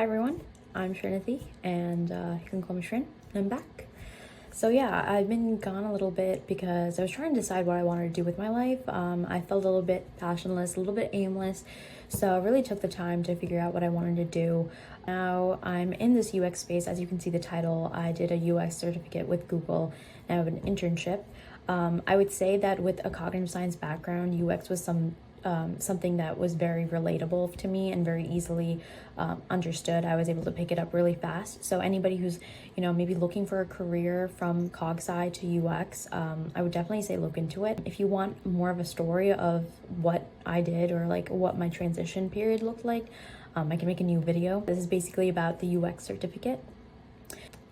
Hi everyone, I'm Trinity, and you can call me Trin, and I'm back. So yeah, I've been gone a little bit because I was trying to decide what I wanted to do with my life. I felt a little bit passionless, a little bit aimless, so I really took the time to figure out what I wanted to do. Now I'm in this UX space. As you can see the title, I did a UX certificate with Google, and I have an internship. I would say that with a cognitive science background, UX was something that was very relatable to me and very easily understood. I was able to pick it up really fast. So anybody who's, maybe looking for a career from cog sci to UX, I would definitely say look into it. If you want more of a story of what I did or like what my transition period looked like, I can make a new video. This is basically about the UX certificate.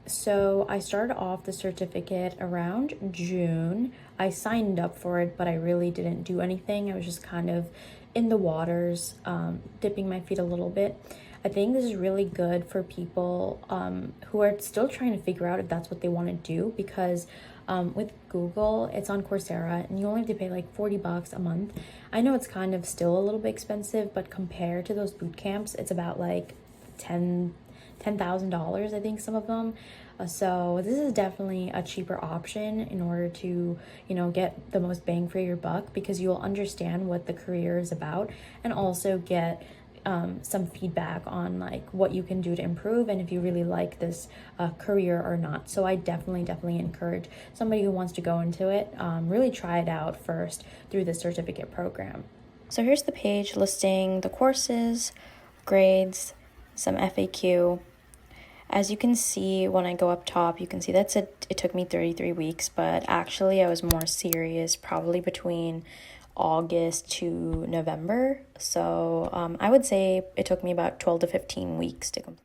So I started off the certificate around June. I signed up for it, but I really didn't do anything. I was just kind of in the waters, dipping my feet a little bit. I think this is really good for people who are still trying to figure out if that's what they want to do, because with Google, it's on Coursera and you only have to pay like $40 a month. I know it's kind of still a little bit expensive, but compared to those boot camps, it's about like $10,000, I think, some of them. So this is definitely a cheaper option in order to, get the most bang for your buck, because you'll understand what the career is about and also get some feedback on like what you can do to improve and if you really like this career or not. So I definitely encourage somebody who wants to go into it, really try it out first through the certificate program. So here's the page listing the courses, grades, some FAQ. As you can see, when I go up top, you can see it took me 33 weeks, but actually I was more serious probably between August to November. So I would say it took me about 12 to 15 weeks to complete.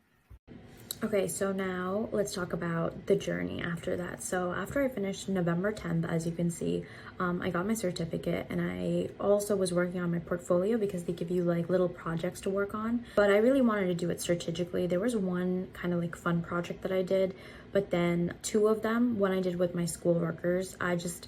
Okay, so now let's talk about the journey after that. So after I finished November 10th, as you can see, I got my certificate, and I also was working on my portfolio because they give you like little projects to work on. But I really wanted to do it strategically. There was one kind of like fun project that I did, but then two of them, one I did with my school workers, I just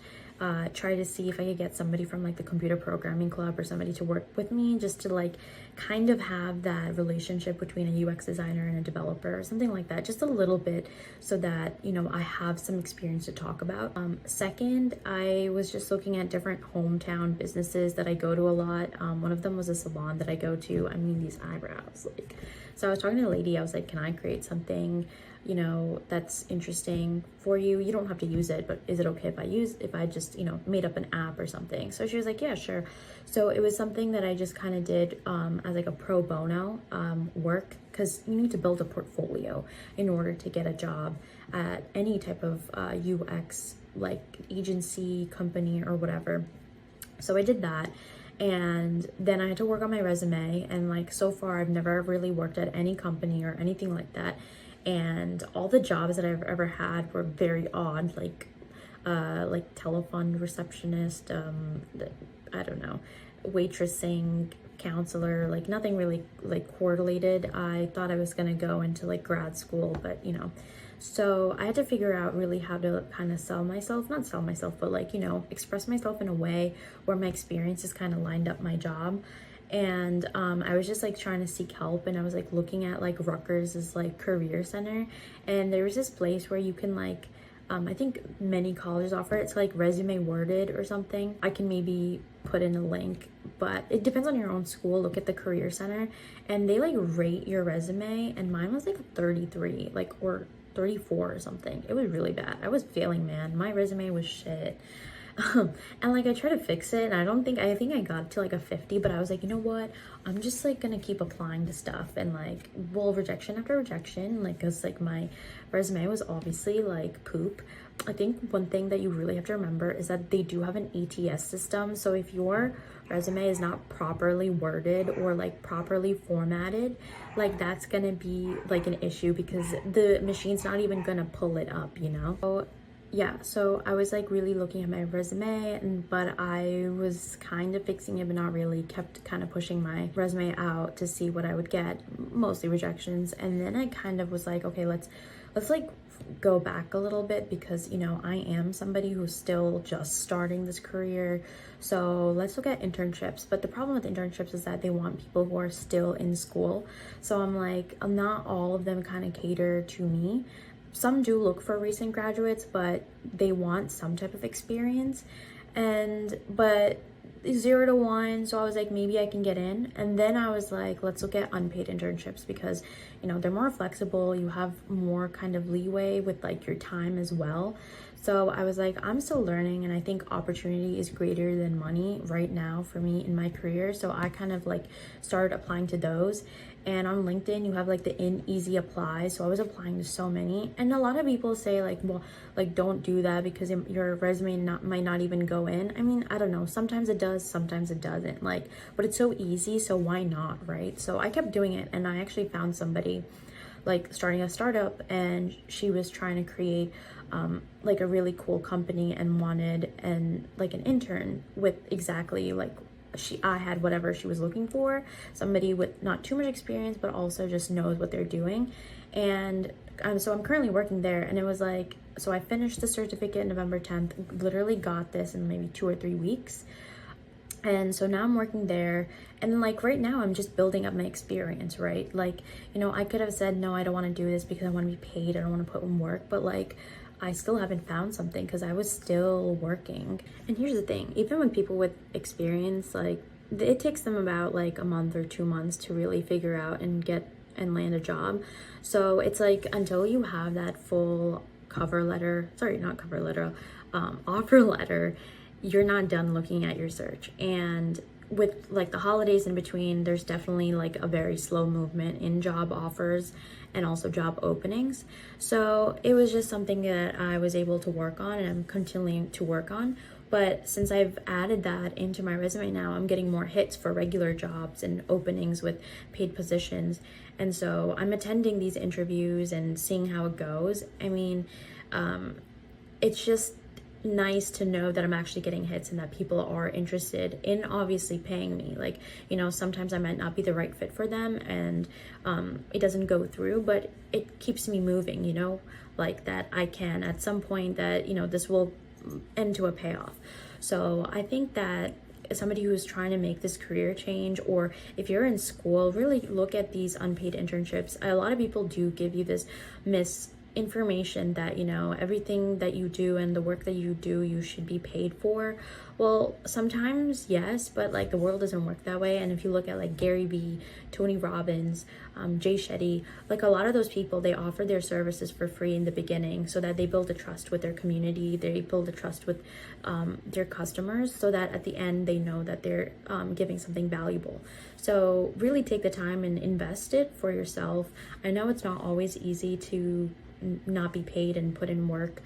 try to see if I could get somebody from like the computer programming club or somebody to work with me, just to like kind of have that relationship between a UX designer and a developer or something like that, just a little bit, so that I have some experience to talk about. Second, I was just looking at different hometown businesses that I go to a lot. One of them was a salon that I go to. I mean, these eyebrows, like, so I was talking to a lady. I was like, can I create something that's interesting for you? You don't have to use it, but is it okay if I just made up an app or something? So she was like, yeah, sure. So it was something that I just kind of did as like a pro bono work, because you need to build a portfolio in order to get a job at any type of UX like agency, company, or whatever. So I did that. And then I had to work on my resume, and like so far I've never really worked at any company or anything like that. And all the jobs that I've ever had were very odd, like telephone receptionist, I don't know, waitressing, counselor, like nothing really like correlated. I thought I was gonna go into like grad school, but so I had to figure out really how to kind of not sell myself, but like, express myself in a way where my experiences kind of lined up my job. And I was just like trying to seek help, and I was like looking at like Rutgers's like career center, and there was this place where you can like I think many colleges offer it. It's like Resume Worded or something. I can maybe put in a link, but it depends on your own school. Look at the career center, and they like rate your resume, and mine was like 33, like, or 34 or something. It was really bad. I was failing, man. My resume was shit. And like I tried to fix it, and I think I got to like a 50, but I was like, you know what, I'm just like gonna keep applying to stuff, and like, well, rejection after rejection, like, because like my resume was obviously like poop. I think one thing that you really have to remember is that they do have an ATS system. So if your resume is not properly worded or like properly formatted, like that's gonna be like an issue, because the machine's not even gonna pull it up, So yeah, so I was like really looking at my resume, and but I was kind of fixing it but not really, kept kind of pushing my resume out to see what I would get, mostly rejections. And then I kind of was like, okay, let's like go back a little bit, because you know I am somebody who's still just starting this career. So let's look at internships. But the problem with internships is that they want people who are still in school. So I'm like, not all of them kind of cater to me. Some do look for recent graduates, but they want some type of experience. And but 0 to 1, so I was like, maybe I can get in. And then I was like, let's look at unpaid internships, because you know they're more flexible, you have more kind of leeway with like your time as well. So I was like, I'm still learning, and I think opportunity is greater than money right now for me in my career. So I kind of like started applying to those. And on LinkedIn, you have like the easy apply. So I was applying to so many. And a lot of people say like, well, like don't do that because your resume might not even go in. I mean, I don't know. Sometimes it does, sometimes it doesn't. Like, but it's so easy, so why not, right? So I kept doing it, and I actually found somebody like starting a startup, and she was trying to create like a really cool company and wanted like an intern with exactly like I had whatever she was looking for, somebody with not too much experience but also just knows what they're doing. And so I'm currently working there, and it was like, so I finished the certificate November 10th, literally got this in maybe 2 or 3 weeks. And so now I'm working there, and like right now I'm just building up my experience, right? Like, you know, I could have said, no, I don't want to do this because I want to be paid, I don't want to put in work, but like I still haven't found something because I was still working. And here's the thing, even with people with experience, like it takes them about like a month or 2 months to really figure out and get and land a job. So it's like until you have that full cover letter, sorry, not cover letter, offer letter, you're not done looking at your search. And with like the holidays in between, there's definitely like a very slow movement in job offers and also job openings. So it was just something that I was able to work on, and I'm continuing to work on. But since I've added that into my resume now, I'm getting more hits for regular jobs and openings with paid positions. And so I'm attending these interviews and seeing how it goes. I mean, it's just nice to know that I'm actually getting hits and that people are interested in obviously paying me. Like, you know, sometimes I might not be the right fit for them, and it doesn't go through, but it keeps me moving, you know, like that I can at some point that, you know, this will end to a payoff. So I think that somebody who's trying to make this career change, or if you're in school, really look at these unpaid internships. A lot of people do give you this misinformation that, you know, everything that you do and the work that you do, you should be paid for. Well, sometimes yes, but like the world doesn't work that way. And if you look at like Gary Vee, Tony Robbins, Jay Shetty, like a lot of those people, they offer their services for free in the beginning so that they build a trust with their community, they build a trust with their customers, so that at the end they know that they're giving something valuable. So really take the time and invest it for yourself. I know it's not always easy to not be paid and put in work,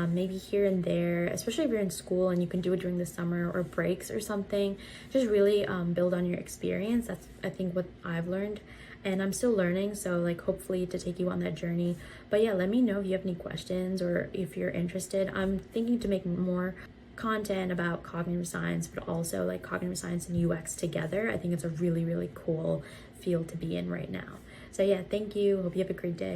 maybe here and there, especially if you're in school and you can do it during the summer or breaks or something. Just really build on your experience. That's, I think, what I've learned, and I'm still learning, so like hopefully to take you on that journey. But yeah, let me know if you have any questions or if you're interested. I'm thinking to make more content about cognitive science, but also like cognitive science and UX together. I think it's a really, really cool field to be in right now. So yeah, thank you, hope you have a great day.